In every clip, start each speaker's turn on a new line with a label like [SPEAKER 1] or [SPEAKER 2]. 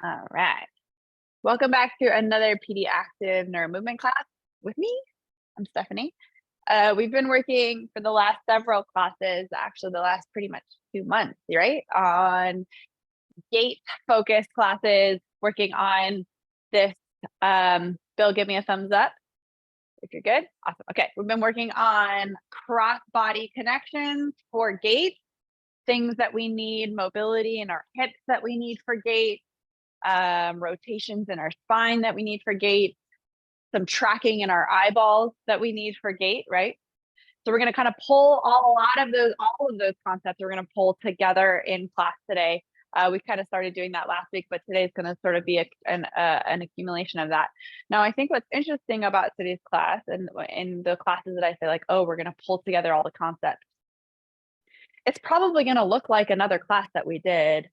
[SPEAKER 1] All right. Welcome back to another PD Active Neuro-Movement class with me. I'm Stephanie. We've been working for the last several classes, actually the last pretty much 2 months, right? On gait focused classes, working on this. Bill, give me a thumbs up if you're good. Awesome. Okay, we've been working on cross body connections for gait, things that we need, mobility in our hips that we need for gait, rotations in our spine that we need for gait, some tracking in our eyeballs that we need for gait, right? So we're going to kind of pull all of those concepts we're going to pull together in class today. We kind of started doing that last week, but today is going to sort of be an accumulation of that. Now, I think what's interesting about today's class and in the classes that I say like, oh, we're going to pull together all the concepts, it's probably going to look like another class that we did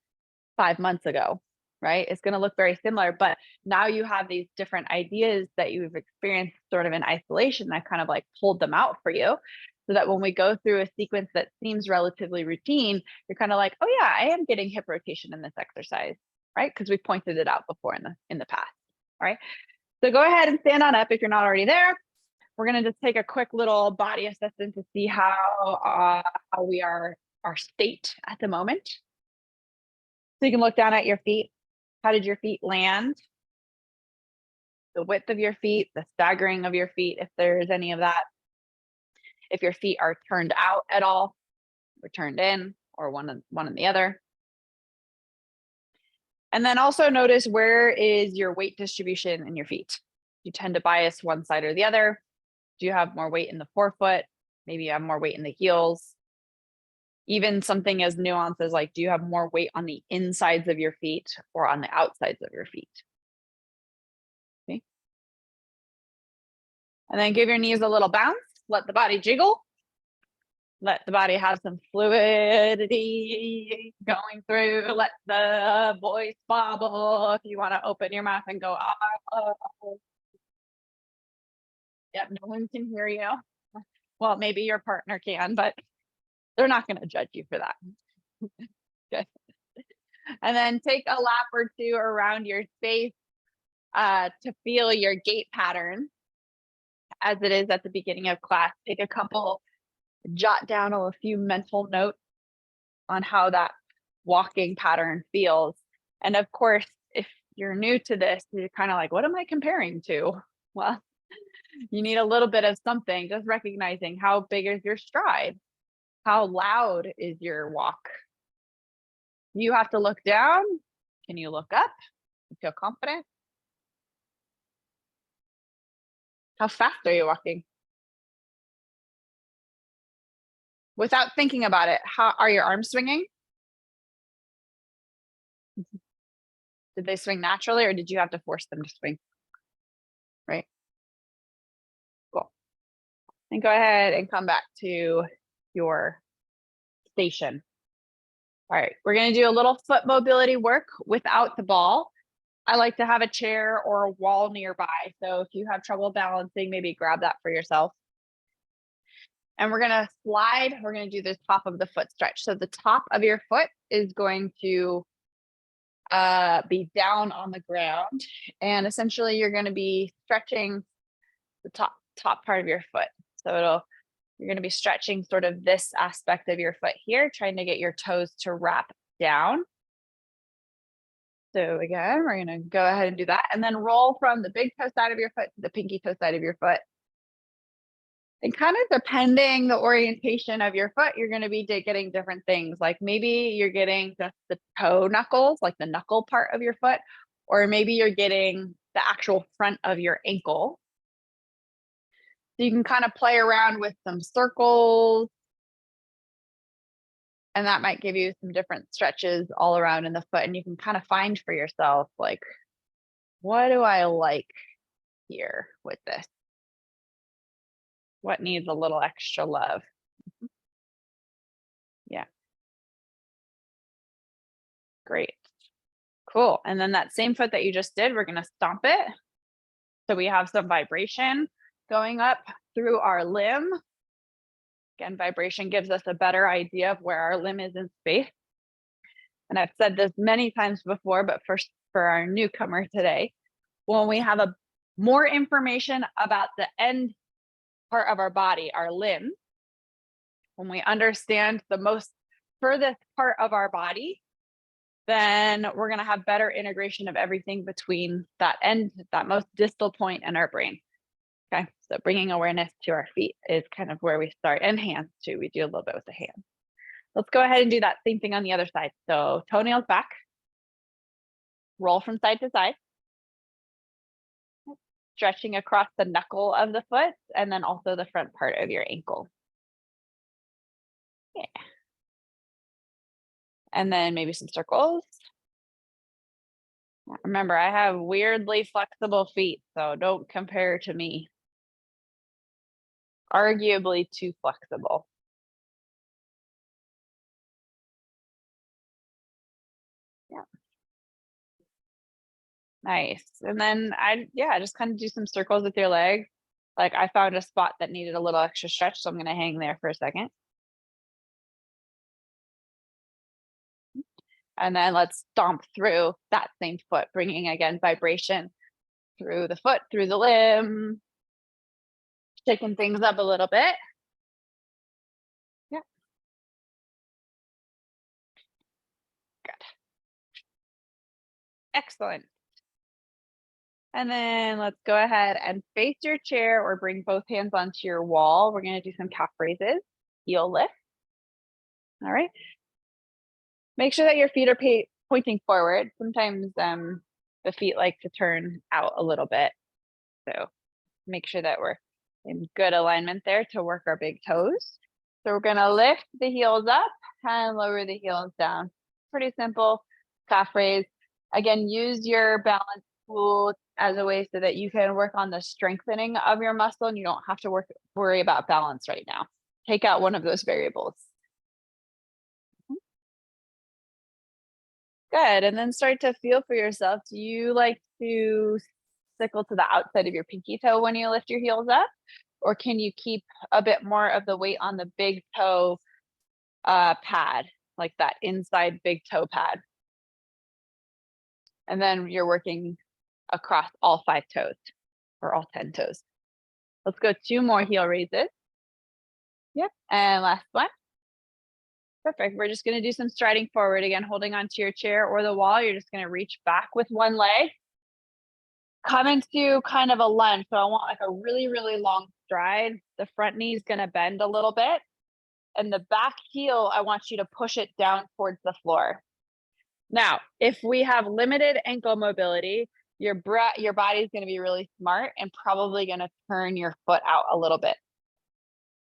[SPEAKER 1] 5 months ago, right? It's going to look very similar, but now you have these different ideas that you've experienced sort of in isolation. I've kind of like pulled them out for you so that when we go through a sequence that seems relatively routine, you're kind of like, oh yeah, I am getting hip rotation in this exercise, right? Because we pointed it out before in the past, all right? So go ahead and stand on up if you're not already there. We're going to just take a quick little body assessment to see how we are, our state at the moment. So you can look down at your feet. How did your feet land? The width of your feet, the staggering of your feet, if there's any of that. If your feet are turned out at all, or turned in, or one and the other. And then also notice, where is your weight distribution in your feet? Do you tend to bias one side or the other? Do you have more weight in the forefoot? Maybe you have more weight in the heels. Even something as nuanced as like, do you have more weight on the insides of your feet or on the outsides of your feet? Okay. And then give your knees a little bounce. Let the body jiggle. Let the body have some fluidity going through. Let the voice bobble. If you want to open your mouth and go, oh. Yep, no one can hear you. Well, maybe your partner can, but they're not going to judge you for that. Good. And then take a lap or two around your space to feel your gait pattern as it is at the beginning of class. Take a couple, jot down a few mental notes on how that walking pattern feels. And of course, if you're new to this, you're kind of like, what am I comparing to? Well, you need a little bit of something, just recognizing how big is your stride? How loud is your walk? You have to look down. Can you look up? You feel confident? How fast are you walking? Without thinking about it, how are your arms swinging? Did they swing naturally, or did you have to force them to swing? Right. Cool. And go ahead and come back to your station. All right, we're going to do a little foot mobility work without the ball. I like to have a chair or a wall nearby. So if you have trouble balancing, maybe grab that for yourself. And we're going to slide. We're going to do the top of the foot stretch. So the top of your foot is going to be down on the ground. And essentially you're going to be stretching the top part of your foot. So you're going to be stretching sort of this aspect of your foot here, trying to get your toes to wrap down. So again, we're going to go ahead and do that. And then roll from the big toe side of your foot to the pinky toe side of your foot. And kind of depending the orientation of your foot, you're going to be getting different things. Like maybe you're getting just the toe knuckles, like the knuckle part of your foot, or maybe you're getting the actual front of your ankle. So you can kind of play around with some circles. And that might give you some different stretches all around in the foot. And you can kind of find for yourself, like, what do I like here with this? What needs a little extra love? Yeah. Great. Cool. And then that same foot that you just did, we're going to stomp it. So we have some vibration going up through our limb. Again, vibration gives us a better idea of where our limb is in space. And I've said this many times before, but for for our newcomer today. When we have more information about the end part of our body, our limb, when we understand the most furthest part of our body, then we're going to have better integration of everything between that end, that most distal point in our brain. Okay, so bringing awareness to our feet is kind of where we start, and hands too. We do a little bit with the hands. Let's go ahead and do that same thing on the other side. So toenails back, roll from side to side, stretching across the knuckle of the foot, and then also the front part of your ankle. Yeah. And then maybe some circles. Remember, I have weirdly flexible feet, so don't compare to me. Arguably too flexible. Yeah. Nice. And then just kind of do some circles with your leg. Like I found a spot that needed a little extra stretch, so I'm going to hang there for a second. And then let's stomp through that same foot, bringing again vibration through the foot, through the limb, shaking things up a little bit. Yeah. Good. Excellent. And then let's go ahead and face your chair or bring both hands onto your wall. We're going to do some calf raises, heel lift. All right. Make sure that your feet are pointing forward. Sometimes the feet like to turn out a little bit. So make sure that we're in good alignment there to work our big toes. So we're going to lift the heels up and lower the heels down. Pretty simple calf raise. Again, use your balance tool as a way so that you can work on the strengthening of your muscle and you don't have to worry about balance right now. Take out one of those variables. Good. And then start to feel for yourself. Do you like to sickle to the outside of your pinky toe when you lift your heels up? Or can you keep a bit more of the weight on the big toe pad, like that inside big toe pad? And then you're working across all 5 toes or all 10 toes. Let's go 2 more heel raises. Yep. And last one. Perfect. We're just going to do some striding forward again, holding onto your chair or the wall. You're just going to reach back with one leg. Come into kind of a lunge. So I want like a really, really long stride. The front knee is going to bend a little bit. And the back heel, I want you to push it down towards the floor. Now, if we have limited ankle mobility, your body is going to be really smart and probably going to turn your foot out a little bit.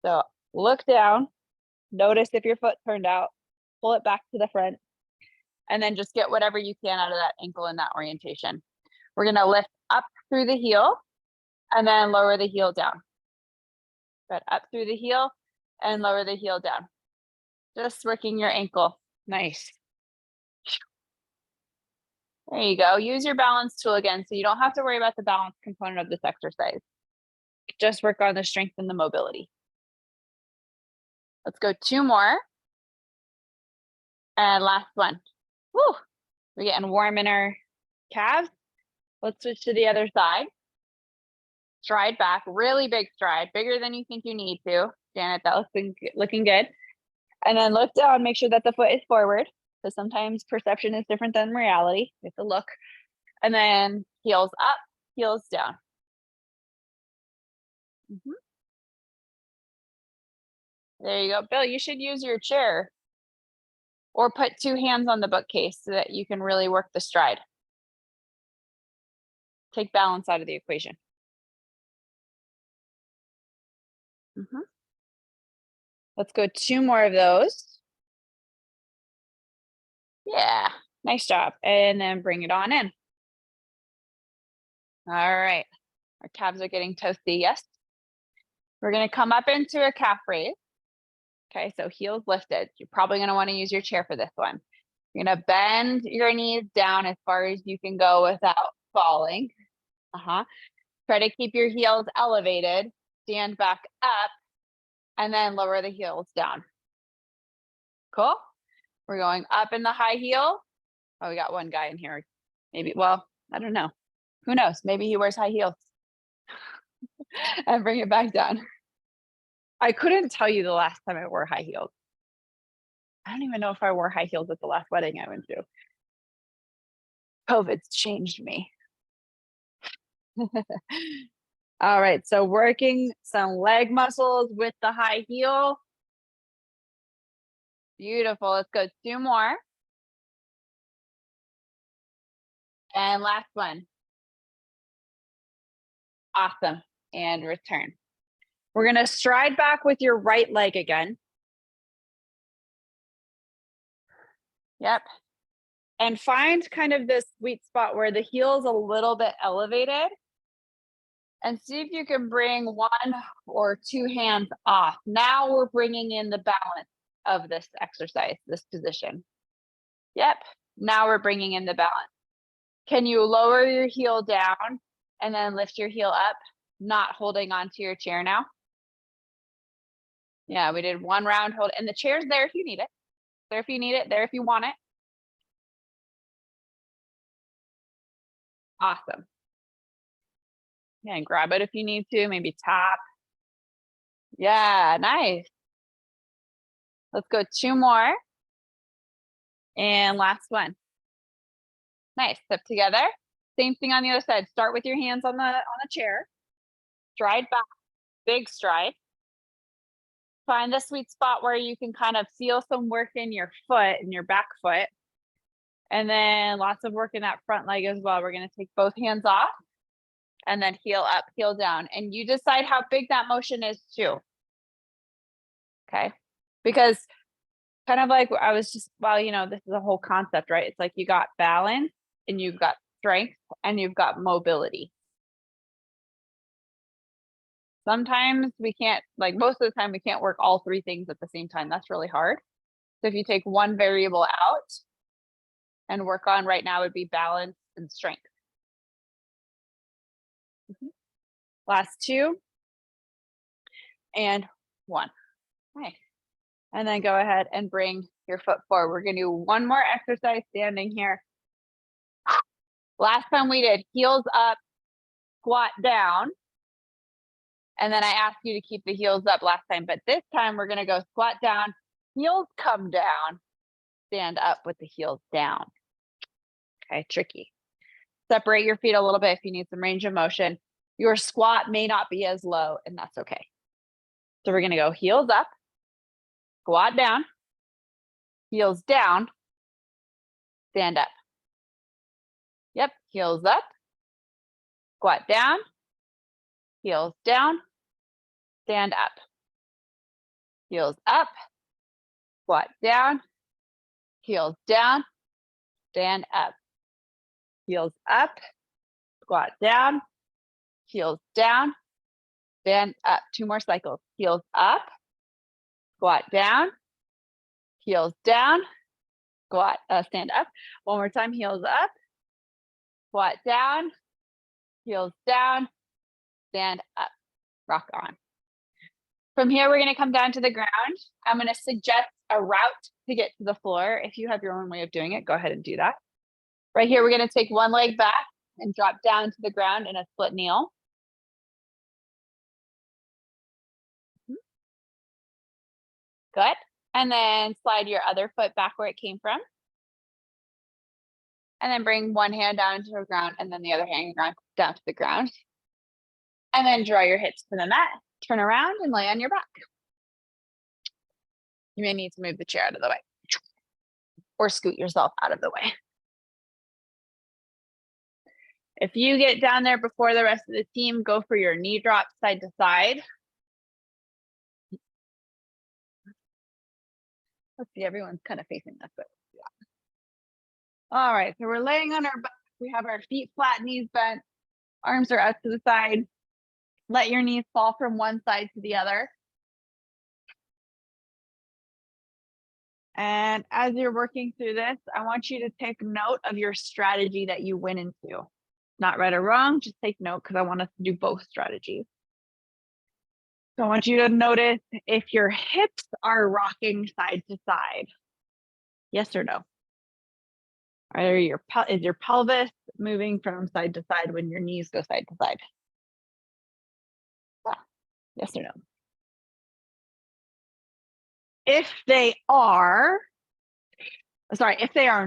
[SPEAKER 1] So look down. Notice if your foot turned out, pull it back to the front, and then just get whatever you can out of that ankle in that orientation. We're going to lift up through the heel and then lower the heel down. Good. Up through the heel and lower the heel down. Just working your ankle. Nice. There you go. Use your balance tool again, so you don't have to worry about the balance component of this exercise. Just work on the strength and the mobility. Let's go 2 more. And last one. Woo! We're getting warm in our calves. Let's switch to the other side. Stride back, really big stride, bigger than you think you need to. Janet, that looks looking good. And then look down, make sure that the foot is forward, because sometimes perception is different than reality. You have to look. And then heels up, heels down. There you go. Bill, you should use your chair or put 2 hands on the bookcase so that you can really work the stride. Take balance out of the equation. Let's go 2 more of those. Yeah, nice job. And then bring it on in. All right. Our calves are getting toasty, yes? We're going to come up into a calf raise. Okay, so heels lifted. You're probably going to want to use your chair for this one. You're going to bend your knees down as far as you can go without falling. Try to keep your heels elevated. Stand back up and then lower the heels down. Cool. We're going up in the high heel. Oh, we got one guy in here Maybe, well, I don't know. Who knows? Maybe he wears high heels. And bring it back down. I couldn't tell you the last time I wore high heels. I don't even know if I wore high heels at the last wedding I went to. COVID's changed me. All right, so working some leg muscles with the high heel. Beautiful. Let's go 2 more. And last one. Awesome. And return. We're going to stride back with your right leg again. Yep. And find kind of this sweet spot where the heel is a little bit elevated. And see if you can bring 1 or 2 hands off. Now we're bringing in the balance of this exercise, this position. Yep. Now we're bringing in the balance. Can you lower your heel down and then lift your heel up, not holding onto your chair now? Yeah, we did 1 round hold, and the chair's there if you need it. There if you need it, there if you want it. Awesome. Yeah, and grab it if you need to, maybe tap. Yeah, nice. Let's go 2 more. And last one. Nice. Step together. Same thing on the other side. Start with your hands on the chair. Stride back. Big stride. Find the sweet spot where you can kind of feel some work in your foot, in your back foot. And then lots of work in that front leg as well. We're going to take both hands off and then heel up, heel down. And you decide how big that motion is too. Okay. Because kind of like I was just, well, you know, this is a whole concept, right? It's like you got balance and you've got strength and you've got mobility. Sometimes we can't, like most of the time, we can't work all 3 things at the same time. That's really hard. So if you take one variable out and work on right now would be balance and strength. Last 2 and 1. Nice. And then go ahead and bring your foot forward. We're going to do 1 more exercise standing here. Last time we did heels up, squat down. And then I asked you to keep the heels up last time, but this time we're going to go squat down, heels come down, stand up with the heels down. Okay, tricky. Separate your feet a little bit if you need some range of motion. Your squat may not be as low, and that's okay. So we're going to go heels up, squat down, heels down, stand up. Yep, heels up, squat down, heels down, stand up. Heels up, squat down, heels down, stand up. Heels up, squat down, heels down, stand up. 2 more cycles. Heels up, squat down, heels down, squat, stand up. 1 more time. Heels up, squat down, heels down, stand up. Rock on. From here, we're going to come down to the ground. I'm going to suggest a route to get to the floor. If you have your own way of doing it, go ahead and do that. Right here, we're going to take 1 leg back and drop down to the ground in a split kneel. Good. And then slide your other foot back where it came from. And then bring 1 hand down to the ground and then the other hand down to the ground. And then draw your hips to the mat. Turn around and lay on your back. You may need to move the chair out of the way or scoot yourself out of the way. If you get down there before the rest of the team, go for your knee drop side to side. Let's see, everyone's kind of facing this way. Yeah. All right, so we're laying on our back. We have our feet flat, knees bent, arms are out to the side. Let your knees fall from one side to the other. And as you're working through this, I want you to take note of your strategy that you went into. Not right or wrong, just take note because I want us to do both strategies. So I want you to notice if your hips are rocking side to side. Yes or no? Is your pelvis moving from side to side when your knees go side to side? Yeah. Yes or no? If they are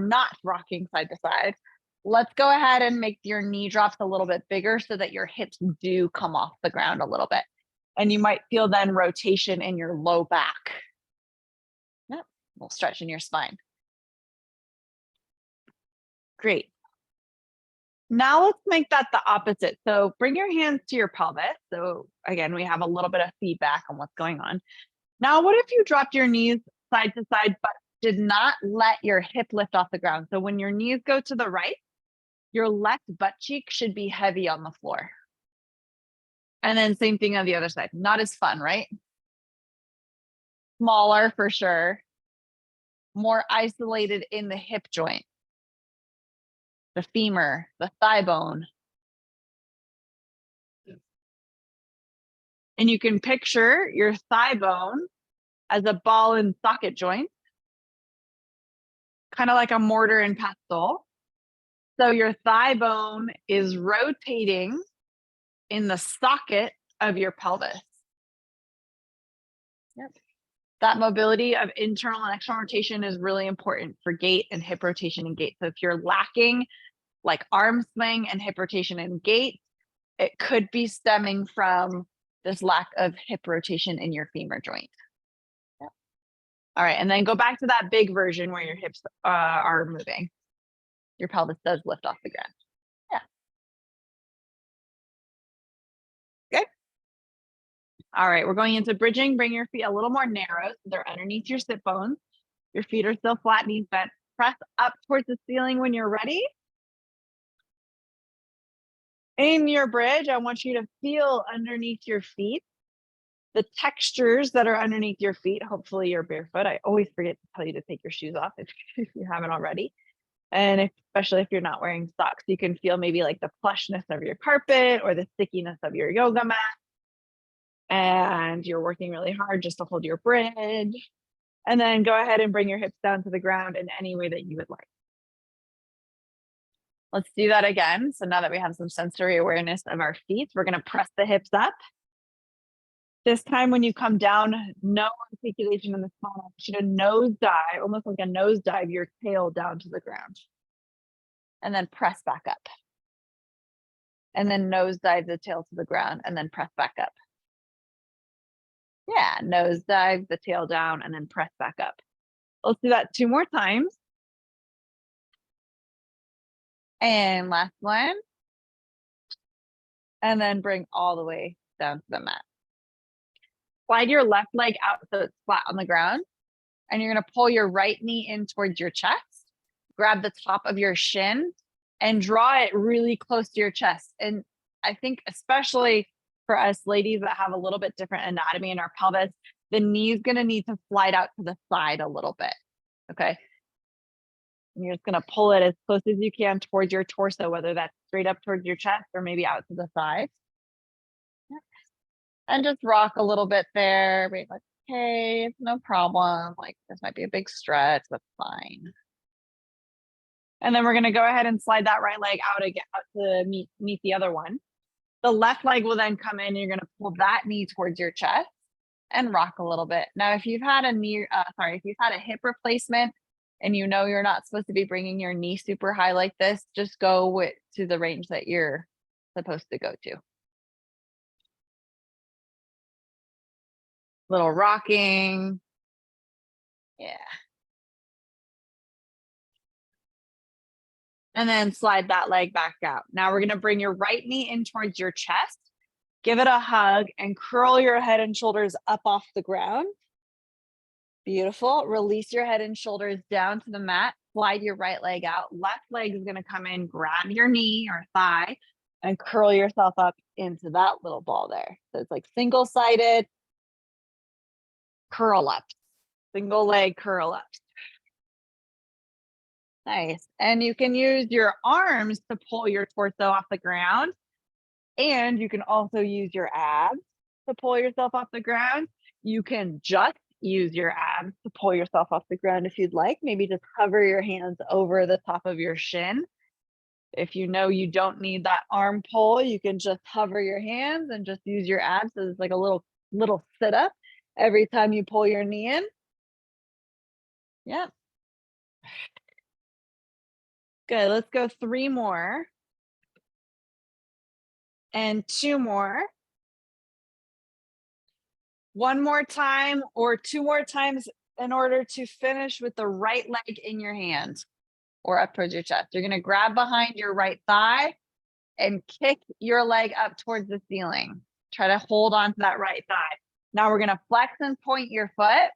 [SPEAKER 1] not rocking side to side, let's go ahead and make your knee drops a little bit bigger so that your hips do come off the ground a little bit. And you might feel then rotation in your low back. Yep, a little stretch in your spine. Great. Now let's make that the opposite. So bring your hands to your pelvis. So again, we have a little bit of feedback on what's going on. Now, what if you dropped your knees side to side, but did not let your hip lift off the ground? So when your knees go to the right, your left butt cheek should be heavy on the floor. And then same thing on the other side. Not as fun, right? Smaller for sure. More isolated in the hip joint, the femur, the thigh bone. And you can picture your thigh bone as a ball and socket joint, kind of like a mortar and pestle. So your thigh bone is rotating in the socket of your pelvis. Yep. That mobility of internal and external rotation is really important for gait and hip rotation and gait. So if you're lacking like arm swing and hip rotation and gait, it could be stemming from this lack of hip rotation in your femur joint. Yep. All right, and then go back to that big version where your hips are moving. Your pelvis does lift off the ground. Yeah. Good. All right, we're going into bridging. Bring your feet a little more narrow so they're underneath your sit bones. Your feet are still flat, knees bent. Press up towards the ceiling when you're ready. In your bridge, I want you to feel underneath your feet the textures that are underneath your feet. Hopefully you're barefoot. I always forget to tell you to take your shoes off if you haven't already. And especially if you're not wearing socks, you can feel maybe like the plushness of your carpet or the stickiness of your yoga mat. And you're working really hard just to hold your bridge. And then go ahead and bring your hips down to the ground in any way that you would like. Let's do that again. So now that we have some sensory awareness of our feet, we're going to press the hips up. This time when you come down, no articulation in the spine. I want you to nosedive, almost like a nosedive, your tail down to the ground. And then press back up. And then nosedive the tail to the ground and then press back up. Yeah, nosedive the tail down and then press back up. Let's do that 2 more times. And last one. And then bring all the way down to the mat. Slide your left leg out so it's flat on the ground. And you're going to pull your right knee in towards your chest. Grab the top of your shin and draw it really close to your chest. And I think especially for us ladies that have a little bit different anatomy in our pelvis, the knee is going to need to slide out to the side a little bit. Okay. And you're just going to pull it as close as you can towards your torso, whether that's straight up towards your chest or maybe out to the side. And just rock a little bit there. Be like, okay, it's no problem. Like this might be a big stretch. That's fine. And then we're going to go ahead and slide that right leg out again to meet the other one. The left leg will then come in. You're going to pull that knee towards your chest and rock a little bit. Now, if you've had if you've had a hip replacement and you know you're not supposed to be bringing your knee super high like this, just go to the range that you're supposed to go to. Little rocking. Yeah. And then slide that leg back out. Now we're going to bring your right knee in towards your chest. Give it a hug and curl your head and shoulders up off the ground. Beautiful. Release your head and shoulders down to the mat. Slide your right leg out. Left leg is going to come in, grab your knee or thigh and curl yourself up into that little ball there. So it's like single-sided curl up, single leg curl up. Nice. And you can use your arms to pull your torso off the ground. And you can also use your abs to pull yourself off the ground. You can just use your abs to pull yourself off the ground if you'd like. Maybe just hover your hands over the top of your shin. If you know you don't need that arm pull, you can just hover your hands and just use your abs as like a little sit up every time you pull your knee in. Yep. Good. Let's go 3 more. And 2 more. 1 more time or 2 more times in order to finish with the right leg in your hand or up towards your chest. You're gonna grab behind your right thigh and kick your leg up towards the ceiling. Try to hold on to that right thigh. Now we're gonna flex and point your foot.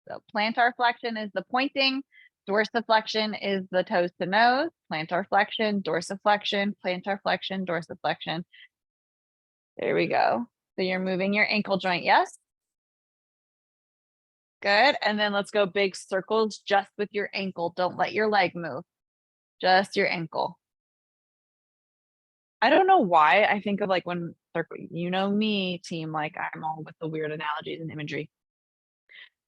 [SPEAKER 1] So plantar flexion is the pointing, dorsiflexion is the toes to nose, plantar flexion, dorsiflexion, plantar flexion, dorsiflexion. There we go. So you're moving your ankle joint, yes? Good. And then let's go big circles just with your ankle. Don't let your leg move, just your ankle. I don't know why I think of like when circle, you know me, team, like I'm all with the weird analogies and imagery.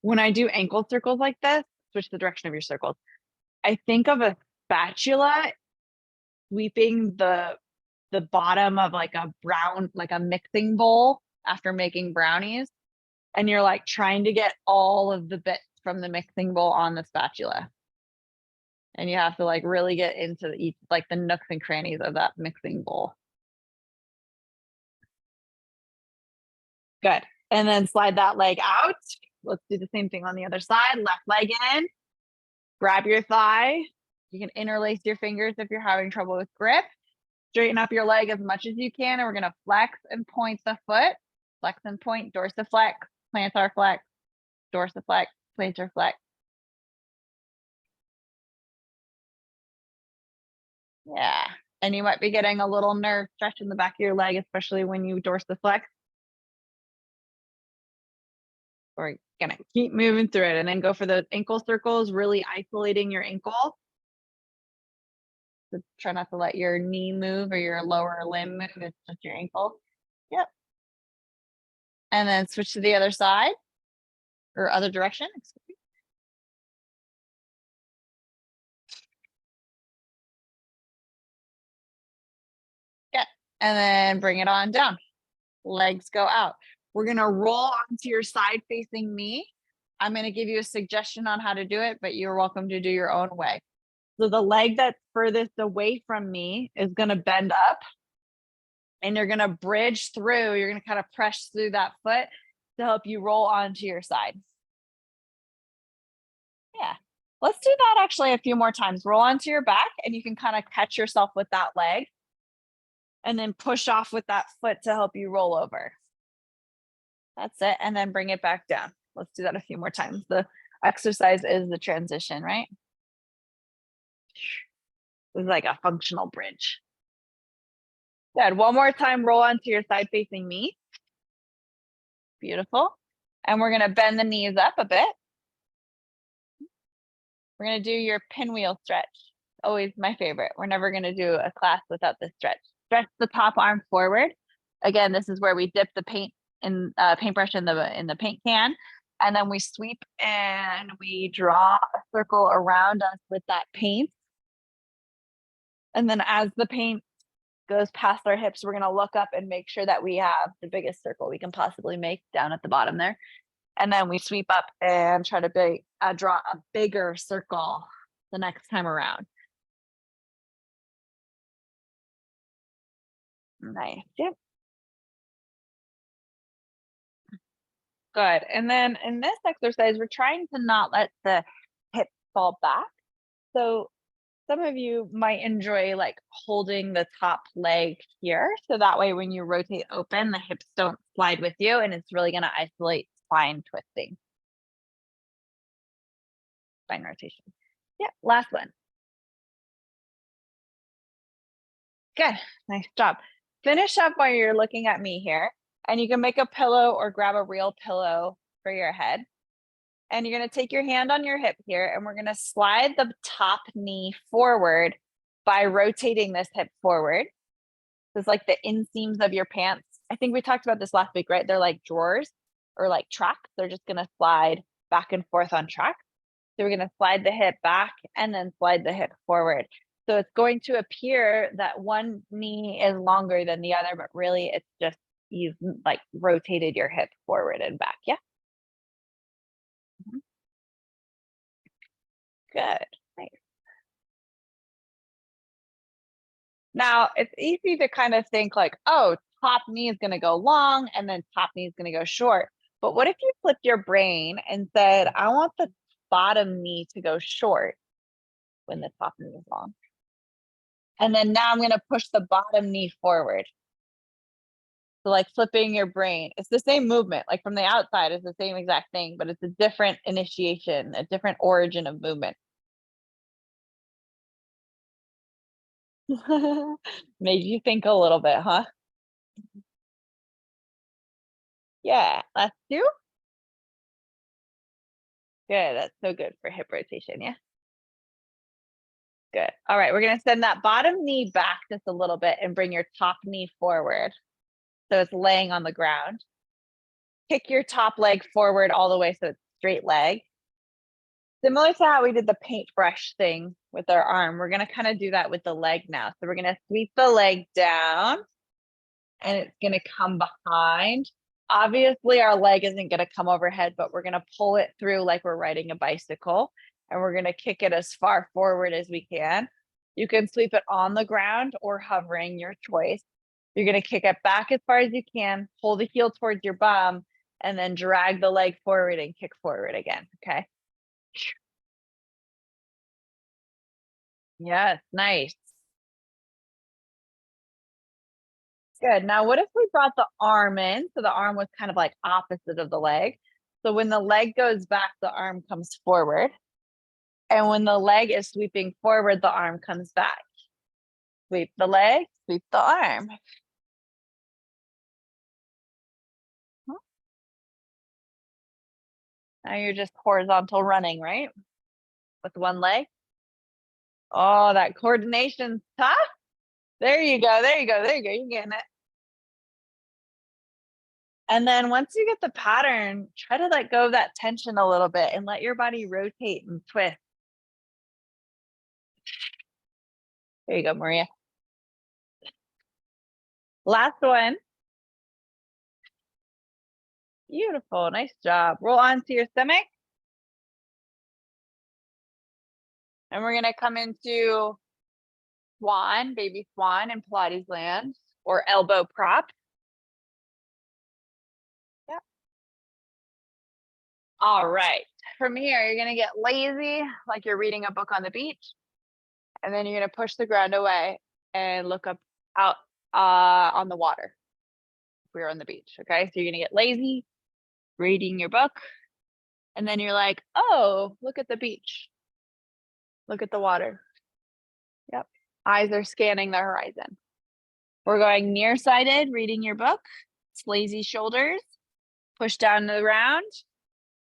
[SPEAKER 1] When I do ankle circles like this, switch the direction of your circles. I think of a spatula sweeping the bottom of like a brown, like a mixing bowl after making brownies. And you're like trying to get all of the bits from the mixing bowl on the spatula. And you have to like really get into each, like the nooks and crannies of that mixing bowl. Good. And then slide that leg out. Let's do the same thing on the other side. Left leg in, grab your thigh. You can interlace your fingers if you're having trouble with grip. Straighten up your leg as much as you can. And we're going to flex and point the foot. Flex and point, dorsiflex, plantar flex, dorsiflex, plantar flex. Yeah. And you might be getting a little nerve stretch in the back of your leg, especially when you dorsiflex. We're gonna keep moving through it and then go for the ankle circles, really isolating your ankle. So try not to let your knee move or your lower limb move, it's just your ankle. Yep. And then switch to the other side or other direction. Excuse me. Yeah. And then bring it on down. Legs go out. We're gonna roll onto your side facing knee. I'm gonna give you a suggestion on how to do it, but you're welcome to do your own way. So the leg that's furthest away from me is gonna bend up and you're gonna bridge through, you're gonna kind of press through that foot to help you roll onto your side. Yeah, let's do that actually a few more times. Roll onto your back and you can kind of catch yourself with that leg and then push off with that foot to help you roll over. That's it. And then bring it back down. Let's do that a few more times. The exercise is the transition, right? It's like a functional bridge. Good. One more time, roll onto your side facing knee. Beautiful. And we're going to bend the knees up a bit. We're going to do your pinwheel stretch. Always my favorite. We're never going to do a class without this stretch. Stretch the top arm forward. Again, this is where we dip the paintbrush in the paint can. And then we sweep and we draw a circle around us with that paint. And then as the paint goes past our hips, we're going to look up and make sure that we have the biggest circle we can possibly make down at the bottom there. And then we sweep up and try to draw a bigger circle the next time around. Nice. Yep. Good. And then in this exercise, we're trying to not let the hips fall back. So some of you might enjoy like holding the top leg here. So that way, when you rotate open, the hips don't slide with you and it's really going to isolate spine twisting. Spine rotation. Yeah. Last one. Good. Nice job. Finish up while you're looking at me here. And you can make a pillow or grab a real pillow for your head. And you're going to take your hand on your hip here and we're going to slide the top knee forward by rotating this hip forward. It's like the inseams of your pants. I think we talked about this last week, right? They're like drawers or like tracks. They're just gonna slide back and forth on track. So we're gonna slide the hip back and then slide the hip forward. So it's going to appear that one knee is longer than the other, but really it's just you've like rotated your hip forward and back. Yeah. Good. Nice. Now it's easy to kind of think like, oh, top knee is going to go long and then top knee is going to go short. But what if you flipped your brain and said, I want the bottom knee to go short when the top knee is long? And then now I'm going to push the bottom knee forward. So like flipping your brain, it's the same movement, like from the outside, it's the same exact thing, but it's a different initiation, a different origin of movement. Made you think a little bit, huh? Yeah, last two. Good, that's so good for hip rotation, yeah. Good. All right, we're gonna send that bottom knee back just a little bit and bring your top knee forward. So it's laying on the ground. Kick your top leg forward all the way so it's straight leg. Similar to how we did the paintbrush thing with our arm, we're gonna kind of do that with the leg now. So we're gonna sweep the leg down and it's gonna come behind. Obviously our leg isn't gonna come overhead, but we're gonna pull it through like we're riding a bicycle and we're gonna kick it as far forward as we can. You can sweep it on the ground or hovering, your choice. You're gonna kick it back as far as you can, pull the heel towards your bum, and then drag the leg forward and kick forward again, okay? Yes, nice. Good. Now, what if we brought the arm in? So the arm was kind of like opposite of the leg. So when the leg goes back, the arm comes forward. And when the leg is sweeping forward, the arm comes back. Sweep the leg, sweep the arm. Now you're just horizontal running, right? With one leg. Oh, that coordination's tough. There you go. There you go. There you go. You're getting it. And then once you get the pattern, try to let go of that tension a little bit and let your body rotate and twist. There you go, Maria. Last one. Beautiful. Nice job. Roll onto your stomach. And we're going to come into swan, baby swan in Pilates land or elbow prop. Yep. All right. From here, you're going to get lazy, like you're reading a book on the beach. And then you're going to push the ground away and look up out on the water. We're on the beach. Okay. So you're going to get lazy, reading your book. And then you're like, oh, look at the beach. Look at the water. Yep. Eyes are scanning the horizon. We're going nearsighted, reading your book. It's lazy shoulders. Push down to the ground.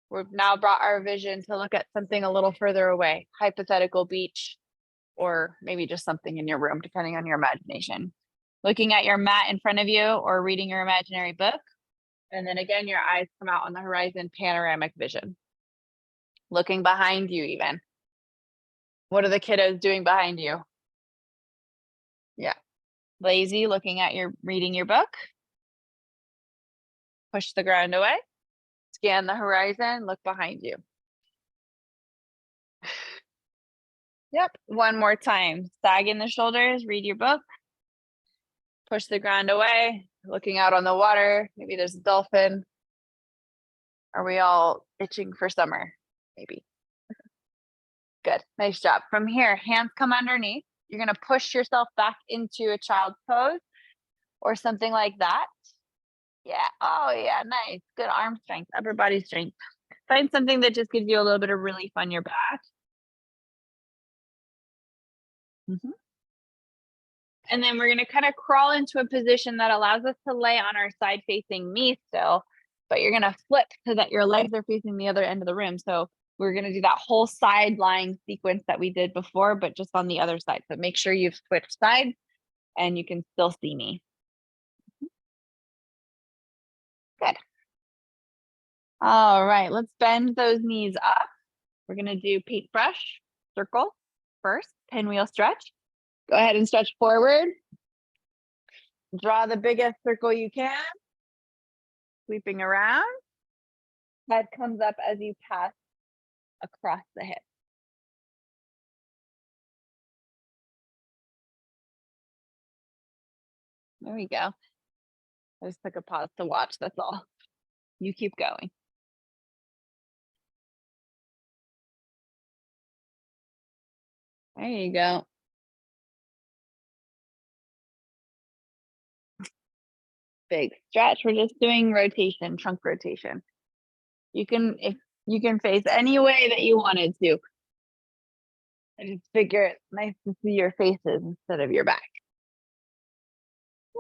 [SPEAKER 1] We've now brought our vision to look at something a little further away, hypothetical beach, or maybe just something in your room, depending on your imagination. Looking at your mat in front of you or reading your imaginary book. And then again, your eyes come out on the horizon, panoramic vision. Looking behind you even. What are the kiddos doing behind you? Yeah. Lazy, looking at your, reading your book. Push the ground away. Scan the horizon, look behind you. Yep, one more time. Sag in the shoulders, read your book. Push the ground away, looking out on the water. Maybe there's a dolphin. Are we all itching for summer? Maybe. Good, nice job. From here, hands come underneath. You're gonna push yourself back into a child's pose or something like that. Yeah, oh yeah, nice. Good arm strength, upper body strength. Find something that just gives you a little bit of relief on your back. Mm-hmm. And then we're going to kind of crawl into a position that allows us to lay on our side facing me still, but you're going to flip so that your legs are facing the other end of the room. So we're going to do that whole side lying sequence that we did before, but just on the other side. So make sure you've switched sides and you can still see me. Good. All right, let's bend those knees up. We're gonna do paintbrush circle first, pinwheel stretch. Go ahead and stretch forward. Draw the biggest circle you can. Sweeping around. Head comes up as you pass across the hip. There we go. I just took a pause to watch, that's all. You keep going. There you go. Big stretch. We're just doing rotation, trunk rotation. You can face any way that you wanted to. I just figure it's nice to see your faces instead of your back.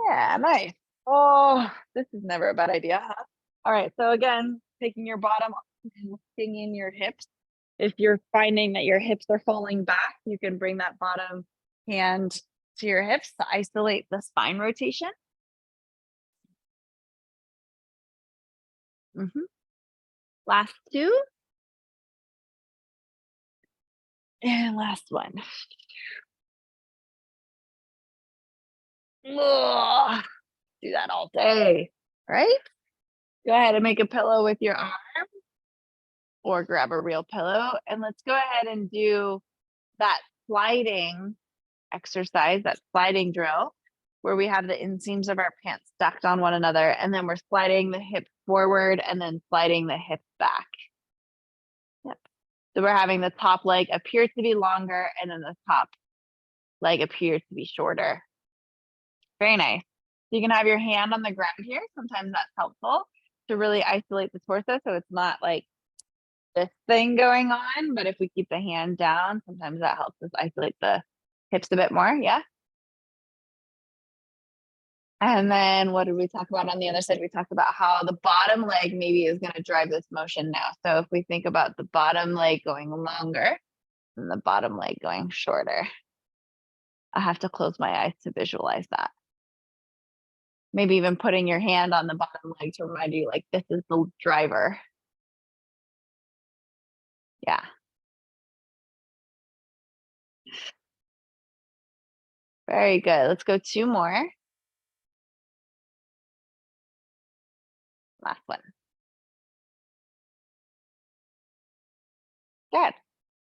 [SPEAKER 1] Yeah, nice. Oh, this is never a bad idea, huh? All right, so again, taking your bottom, lifting in your hips. If you're finding that your hips are falling back, you can bring that bottom hand to your hips to isolate the spine rotation. Last two. And last one. Ugh, do that all day, right? Go ahead and make a pillow with your arm or grab a real pillow. And let's go ahead and do that sliding exercise, that sliding drill, where we have the inseams of our pants stacked on one another. And then we're sliding the hip forward and then sliding the hip back. Yep. So we're having the top leg appear to be longer and then the top leg appears to be shorter. Very nice. You can have your hand on the ground here. Sometimes that's helpful to really isolate the torso so it's not like this thing going on. But if we keep the hand down, sometimes that helps us isolate the hips a bit more. Yeah. And then what did we talk about on the other side? We talked about how the bottom leg maybe is going to drive this motion now. So if we think about the bottom leg going longer and the bottom leg going shorter, I have to close my eyes to visualize that. Maybe even putting your hand on the bottom leg to remind you like this is the driver. Yeah. Very good. Let's go two more. Last one. Good.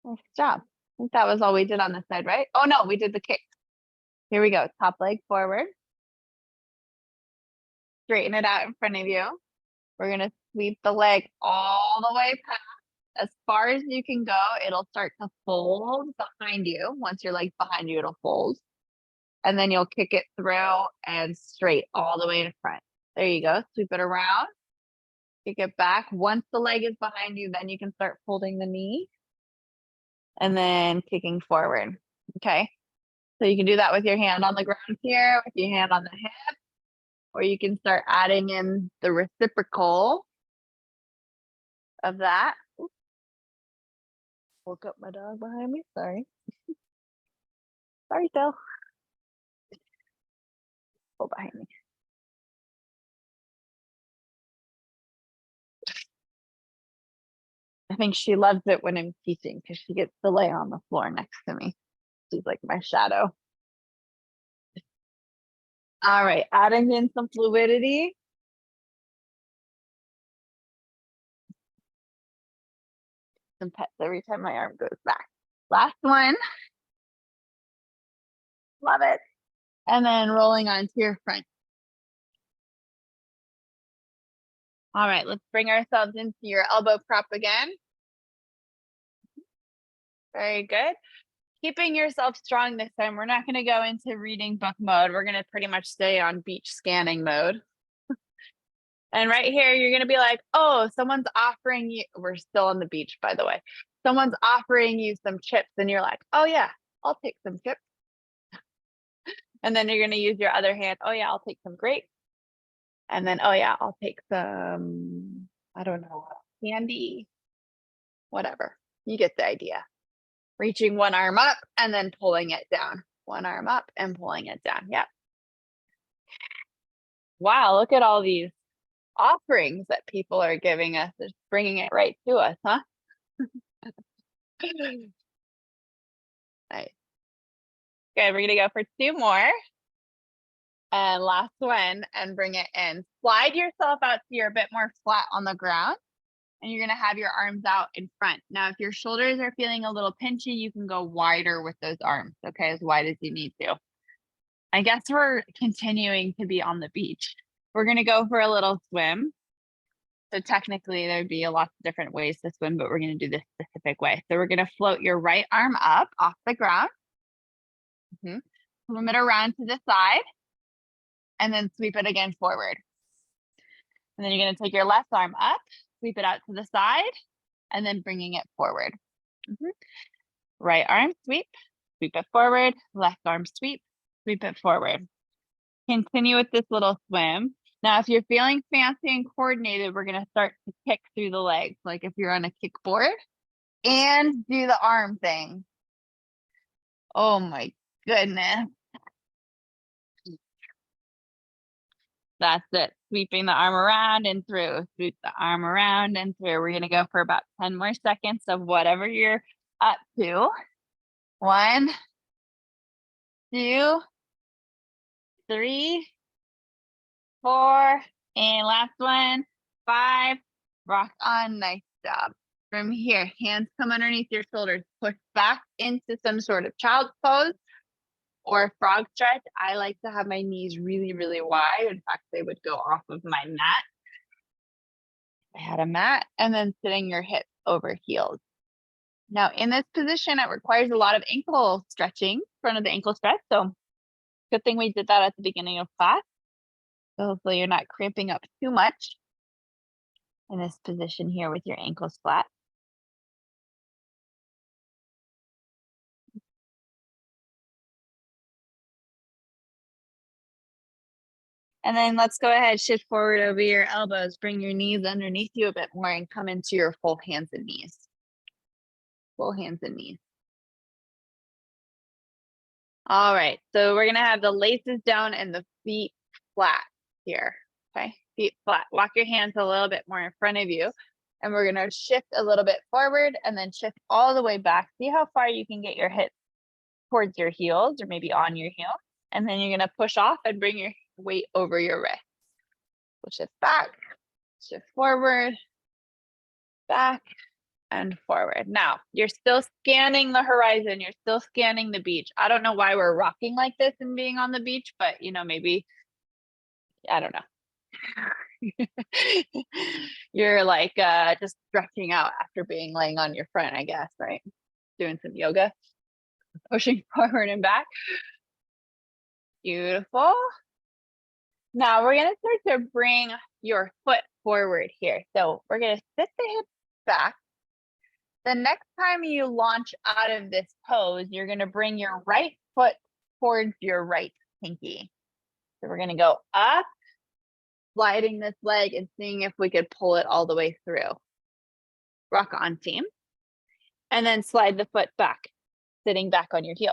[SPEAKER 1] Nice job. I think that was all we did on this side, right? Oh no, we did the kick. Here we go. Top leg forward. Straighten it out in front of you. We're gonna sweep the leg all the way past. As far as you can go, it'll start to fold behind you. Once your leg's behind you, it'll fold. And then you'll kick it through and straight all the way in front. There you go. Sweep it around. Kick it back. Once the leg is behind you, then you can start folding the knee and then kicking forward. Okay. So you can do that with your hand on the ground here, with your hand on the hip, or you can start adding in the reciprocal of that. Oops. Woke up my dog behind me. Sorry. Sorry, Phil. Pull behind me. I think she loves it when I'm teaching because she gets to lay on the floor next to me. She's like my shadow. All right, adding in some fluidity. Some pets every time my arm goes back. Last one. Love it. And then rolling onto your front. All right, let's bring ourselves into your elbow prop again. Very good. Keeping yourself strong this time. We're not going to go into reading book mode. We're going to pretty much stay on beach scanning mode. And right here, you're going to be like, oh, someone's offering you, we're still on the beach, by the way. Someone's offering you some chips and you're like, oh yeah, I'll take some chips. And then you're going to use your other hand. Oh yeah, I'll take some grapes. And then, oh yeah, I'll take some, I don't know, candy, whatever. You get the idea. Reaching one arm up and then pulling it down. One arm up and pulling it down. Yep. Wow, look at all these offerings that people are giving us, just bringing it right to us, huh? Nice. Good, we're gonna go for 2 more. And last one, and bring it in. Slide yourself out so you're a bit more flat on the ground, and you're gonna have your arms out in front. Now, if your shoulders are feeling a little pinchy, you can go wider with those arms, okay, as wide as you need to. I guess we're continuing to be on the beach. We're gonna go for a little swim. So technically there'd be a lot of different ways to swim, but we're gonna do this specific way. So we're gonna float your right arm up off the ground. Swim it around to the side, and then sweep it again forward. And then you're gonna take your left arm up, sweep it out to the side, and then bringing it forward. Right arm, sweep it forward, left arm, sweep it forward. Continue with this little swim. Now, if you're feeling fancy and coordinated, we're gonna start to kick through the legs, like if you're on a kickboard, and do the arm thing. Oh my goodness. That's it. Sweeping the arm around and through. Sweep the arm around and through. We're gonna go for about 10 more seconds of whatever you're up to. 1, 2, 3, 4, and last one, 5. Rock on, nice job. From here, hands come underneath your shoulders, push back into some sort of child's pose or frog stretch. I like to have my knees really, really wide. In fact, they would go off of my mat. I had a mat, and then sitting your hips over heels. Now, in this position, it requires a lot of ankle stretching, front of the ankle stretch. So good thing we did that at the beginning of class. So hopefully you're not cramping up too much in this position here with your ankles flat. And then let's go ahead, shift forward over your elbows, bring your knees underneath you a bit more and come into your full hands and knees. Full hands and knees. All right, so we're gonna have the laces down and the feet flat here, okay? Feet flat. Walk your hands a little bit more in front of you, and we're gonna shift a little bit forward and then shift all the way back. See how far you can get your hips towards your heels or maybe on your heels. And then you're gonna push off and bring your weight over your wrist. We'll shift back, shift forward, back, and forward. Now, you're still scanning the horizon. You're still scanning the beach. I don't know why we're rocking like this and being on the beach, but maybe, I don't know. You're like just stretching out after being laying on your front, I guess, right? Doing some yoga, pushing forward and back. Beautiful. Now we're gonna start to bring your foot forward here. So we're gonna sit the hips back. The next time you launch out of this pose, you're gonna bring your right foot towards your right pinky. So we're gonna go up, sliding this leg and seeing if we could pull it all the way through. Rock on, team. And then slide the foot back, sitting back on your heel.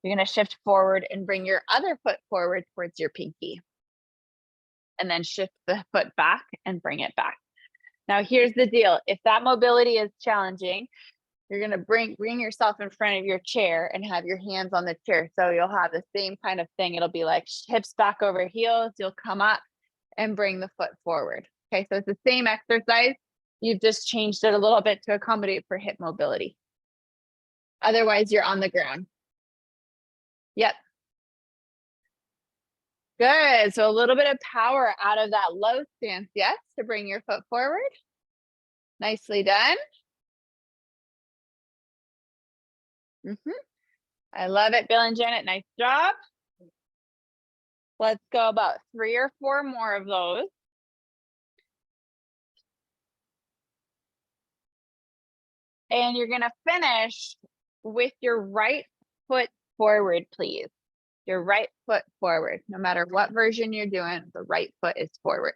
[SPEAKER 1] You're gonna shift forward and bring your other foot forward towards your pinky. And then shift the foot back and bring it back. Now, here's the deal. If that mobility is challenging, you're gonna bring yourself in front of your chair and have your hands on the chair. So you'll have the same kind of thing. It'll be like hips back over heels. You'll come up and bring the foot forward. Okay, so it's the same exercise. You've just changed it a little bit to accommodate for hip mobility. Otherwise, you're on the ground. Yep. Good. So a little bit of power out of that low stance, yes, to bring your foot forward. Nicely done. I love it, Bill and Janet. Nice job. Let's go about 3 or 4 more of those. And you're gonna finish with your right foot forward, please. Your right foot forward. No matter what version you're doing, the right foot is forward.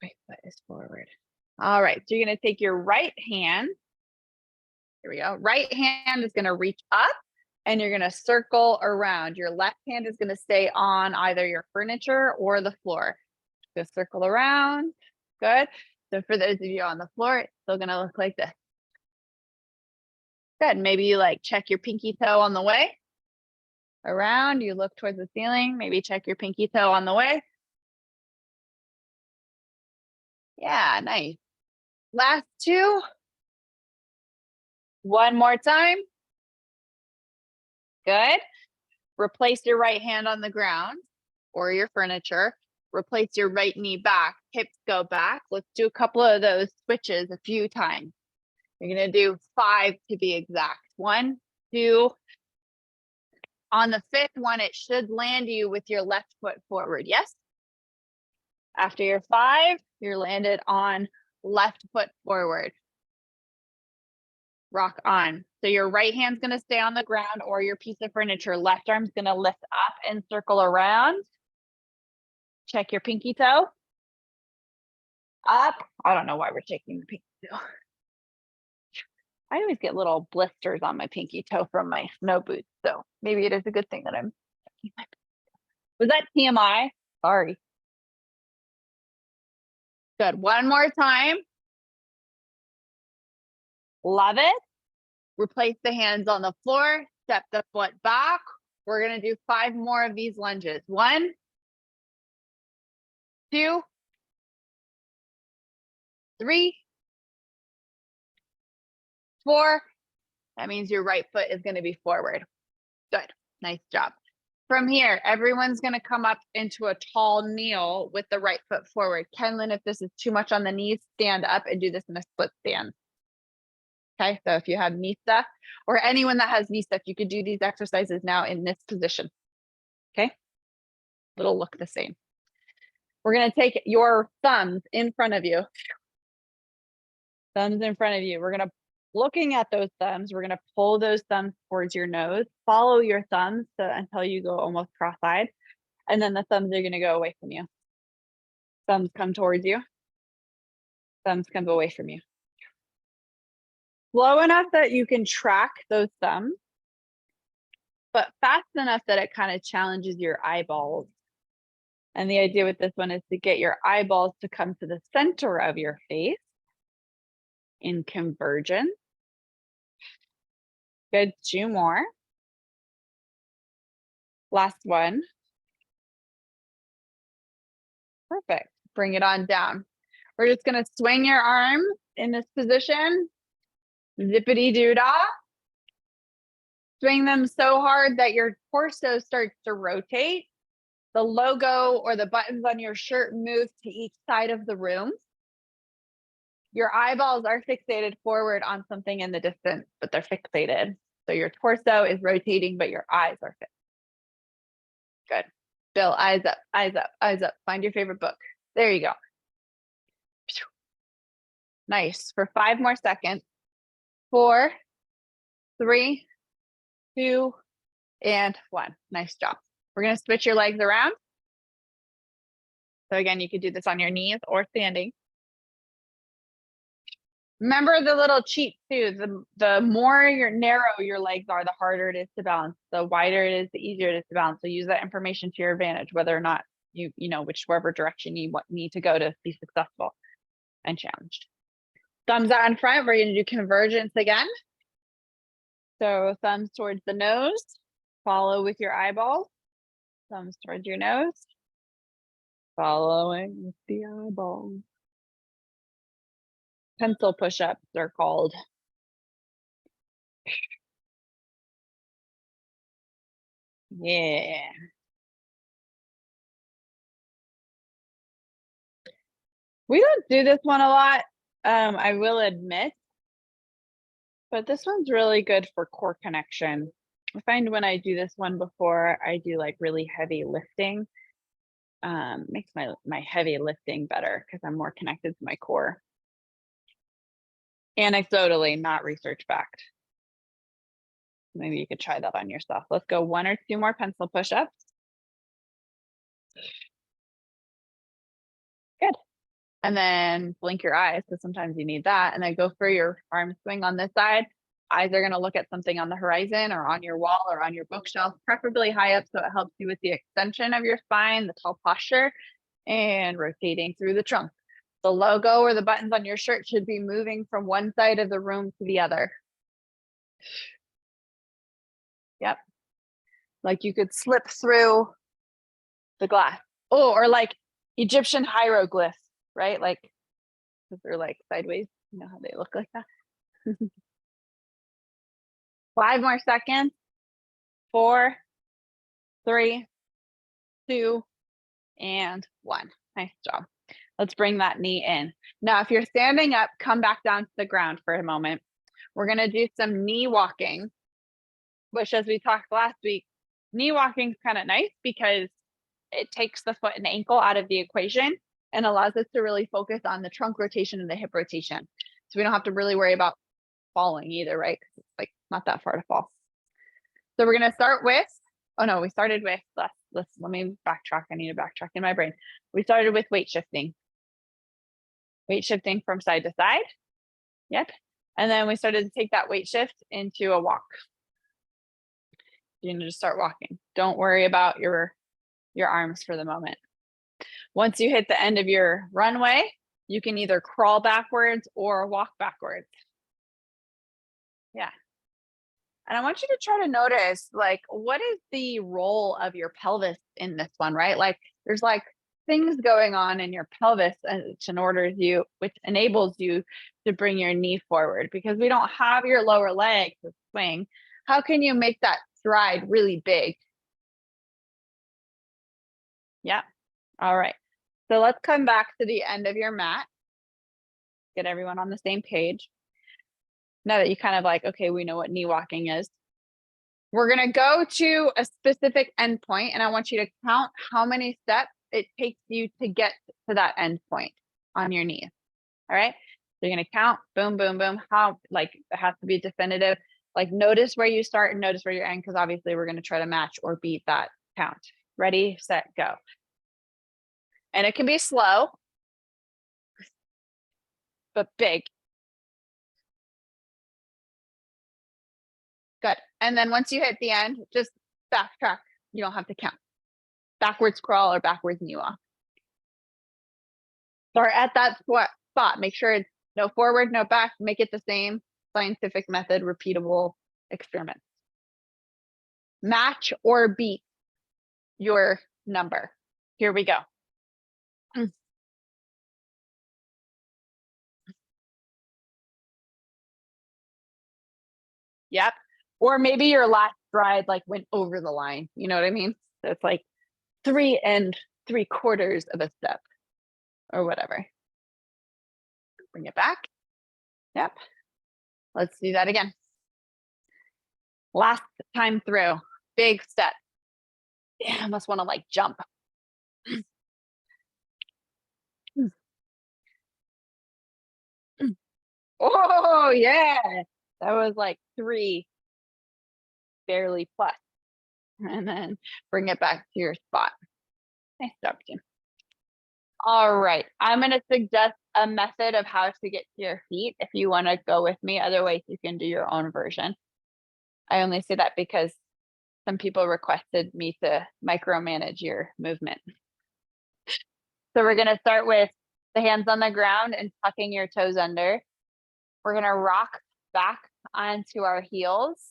[SPEAKER 1] Right foot is forward. All right, so you're gonna take your right hand. Here we go. Right hand is gonna reach up and you're gonna circle around. Your left hand is gonna stay on either your furniture or the floor. Just circle around. Good. So for those of you on the floor, it's still gonna look like this. Good. Maybe you like check your pinky toe on the way around. You look towards the ceiling. Maybe check your pinky toe on the way. Yeah, nice. Last two. One more time. Good. Replace your right hand on the ground or your furniture. Replace your right knee back. Hips go back. Let's do a couple of those switches a few times. You're going to do 5 to be exact. 1, 2. On the 5th one, it should land you with your left foot forward. Yes? After your 5, you're landed on left foot forward. Rock on. So your right hand's going to stay on the ground or your piece of furniture. Left arm's going to lift up and circle around. Check your pinky toe. Up. I don't know why we're checking the pinky toe. I always get little blisters on my pinky toe from my snow boots. So maybe it is a good thing that I'm checking my pinky toe. Was that TMI? Sorry. Good. One more time. Love it. Replace the hands on the floor. Step the foot back. We're going to do 5 more of these lunges. 1, 2, 3, 4. That means your right foot is going to be forward. Good. Nice job. From here, everyone's going to come up into a tall kneel with the right foot forward. Kenlyn, if this is too much on the knees, stand up and do this in a split stand. Okay, so if you have knee stuff or anyone that has knee stuff, you could do these exercises now in this position. Okay, it'll look the same. We're going to take your thumbs in front of you. Thumbs in front of you. We're going to, looking at those thumbs, we're going to pull those thumbs towards your nose. Follow your thumbs until you go almost cross-eyed. And then the thumbs are going to go away from you. Thumbs come towards you. Thumbs come away from you. Slow enough that you can track those thumbs, but fast enough that it kind of challenges your eyeballs. And the idea with this one is to get your eyeballs to come to the center of your face in convergence. Good, 2 more. Last one. Perfect. Bring it on down. We're just going to swing your arms in this position. Zippity doo dah. Swing them so hard that your torso starts to rotate. The logo or the buttons on your shirt move to each side of the room. Your eyeballs are fixated forward on something in the distance, but they're fixated. So your torso is rotating, but your eyes are fixed. Good. Bill, eyes up, eyes up, eyes up. Find your favorite book. There you go. Nice. For 5 more seconds. 4, 3, 2, and 1. Nice job. We're going to switch your legs around. So again, you could do this on your knees or standing. Remember the little cheat too. The more narrow your legs are, the harder it is to balance. The wider it is, the easier it is to balance. So use that information to your advantage, whether or not you know whichever direction you need to go to be successful and challenged. Thumbs out in front. We're going to do convergence again. So thumbs towards the nose. Follow with your eyeballs. Thumbs towards your nose. Following with the eyeballs. Pencil push-ups are called. Yeah. We don't do this one a lot, I will admit, but this one's really good for core connection. I find when I do this one before I do like really heavy lifting, makes my heavy lifting better because I'm more connected to my core. Anecdotally, not research backed. Maybe you could try that on yourself. Let's go 1 or 2 more pencil push-ups. Good. And then blink your eyes because sometimes you need that. And then go for your arm swing on this side. Eyes are going to look at something on the horizon or on your wall or on your bookshelf, preferably high up so it helps you with the extension of your spine, the tall posture. and rotating through the trunk. The logo or the buttons on your shirt should be moving from one side of the room to the other. Yep. Like you could slip through the glass. Oh, or like Egyptian hieroglyphs, right? Like, because they're like sideways. You know how they look like that? 5 more seconds. 4, 3, 2, and 1. Nice job. Let's bring that knee in. Now, if you're standing up, come back down to the ground for a moment. We're going to do some knee walking, which, as we talked last week, knee walking is kind of nice because it takes the foot and ankle out of the equation and allows us to really focus on the trunk rotation and the hip rotation. So we don't have to really worry about falling either, right? Because it's like not that far to fall. So we're going to start with, oh no, we started with, let me backtrack. I need to backtrack in my brain. We started with weight shifting. Weight shifting from side to side. Yep. And then we started to take that weight shift into a walk. You need to just start walking. Don't worry about your arms for the moment. Once you hit the end of your runway, you can either crawl backwards or walk backwards. Yeah. And I want you to try to notice, like, what is the role of your pelvis in this one, right? Like, there's like things going on in your pelvis which enables you to bring your knee forward, because we don't have your lower leg to swing. How can you make that stride really big? Yeah. All right. So let's come back to the end of your mat. Get everyone on the same page. Now that you kind of like, okay, we know what knee walking is. We're going to go to a specific endpoint, and I want you to count how many steps it takes you to get to that endpoint on your knees. All right. So you're going to count, boom, boom, boom. How, like, it has to be definitive. Like, notice where you start and notice where you end, because obviously we're going to try to match or beat that count. Ready, set, go. And it can be slow, but big. Good. And then once you hit the end, just backtrack. You don't have to count. Backwards crawl or backwards knee walk. Start at that spot. Make sure it's no forward, no back. Make it the same scientific method, repeatable experiment. Match or beat your number. Here we go. Yep. Or maybe your last stride like went over the line. You know what I mean? So it's like 3 3/4 of a step or whatever. Bring it back. Yep. Let's do that again. Last time through. Big step. Yeah, I must want to like jump. Oh, yeah. That was like 3 barely plus. And then bring it back to your spot. Nice job, Jim. All right. I'm going to suggest a method of how to get to your feet if you want to go with me. Otherwise, you can do your own version. I only say that because some people requested me to micromanage your movement. So we're going to start with the hands on the ground and tucking your toes under. We're going to rock back onto our heels.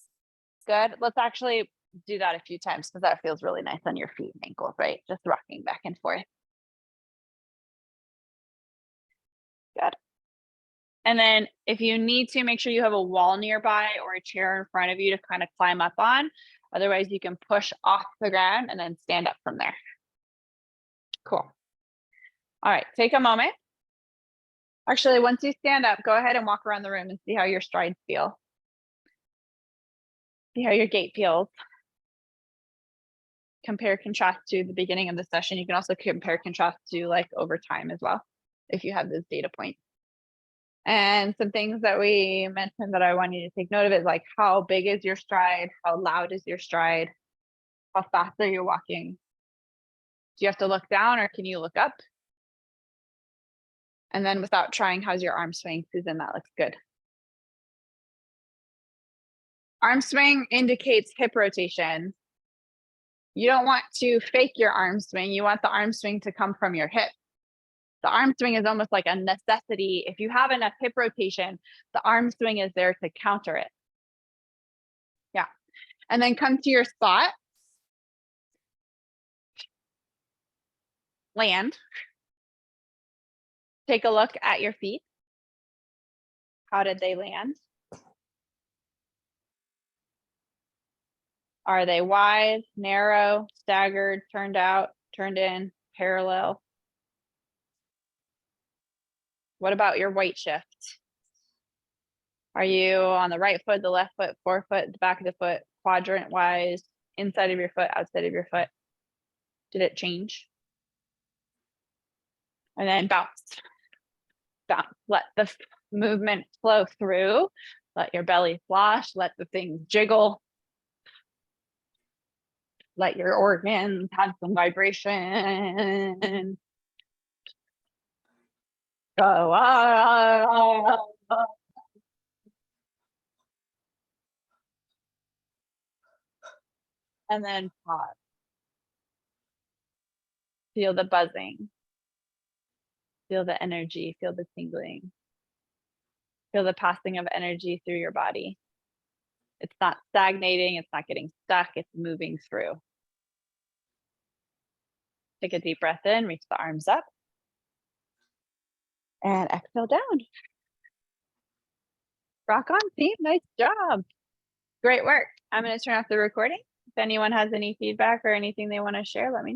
[SPEAKER 1] Good. Let's actually do that a few times because that feels really nice on your feet and ankles, right? Just rocking back and forth. Good. And then if you need to, make sure you have a wall nearby or a chair in front of you to kind of climb up on. Otherwise, you can push off the ground and then stand up from there. Cool. All right, take a moment. Actually, once you stand up, go ahead and walk around the room and see how your strides feel. See how your gait feels. Compare contrast to the beginning of the session. You can also compare contrast to like over time as well, if you have those data points. And some things that we mentioned that I want you to take note of is like, how big is your stride? How loud is your stride? How fast are you walking? Do you have to look down or can you look up? And then without trying, how's your arm swing? Susan, that looks good. Arm swing indicates hip rotation. You don't want to fake your arm swing. You want the arm swing to come from your hip. The arm swing is almost like a necessity. If you have enough hip rotation, the arm swing is there to counter it. Yeah. And then come to your spot. Land. Take a look at your feet. How did they land? Are they wide, narrow, staggered, turned out, turned in, parallel? What about your weight shift? Are you on the right foot, the left foot, forefoot, the back of the foot, quadrant wise, inside of your foot, outside of your foot? Did it change? And then bounce. Bounce. Let the movement flow through. Let your belly floss. Let the things jiggle. Let your organs have some vibration. Go on. And then pause. Feel the buzzing. Feel the energy. Feel the tingling. Feel the passing of energy through your body. It's not stagnating. It's not getting stuck. It's moving through. Take a deep breath in, reach the arms up. And exhale down. Rock on, team. Nice job. Great work. I'm going to turn off the recording. If anyone has any feedback or anything they want to share, let me know.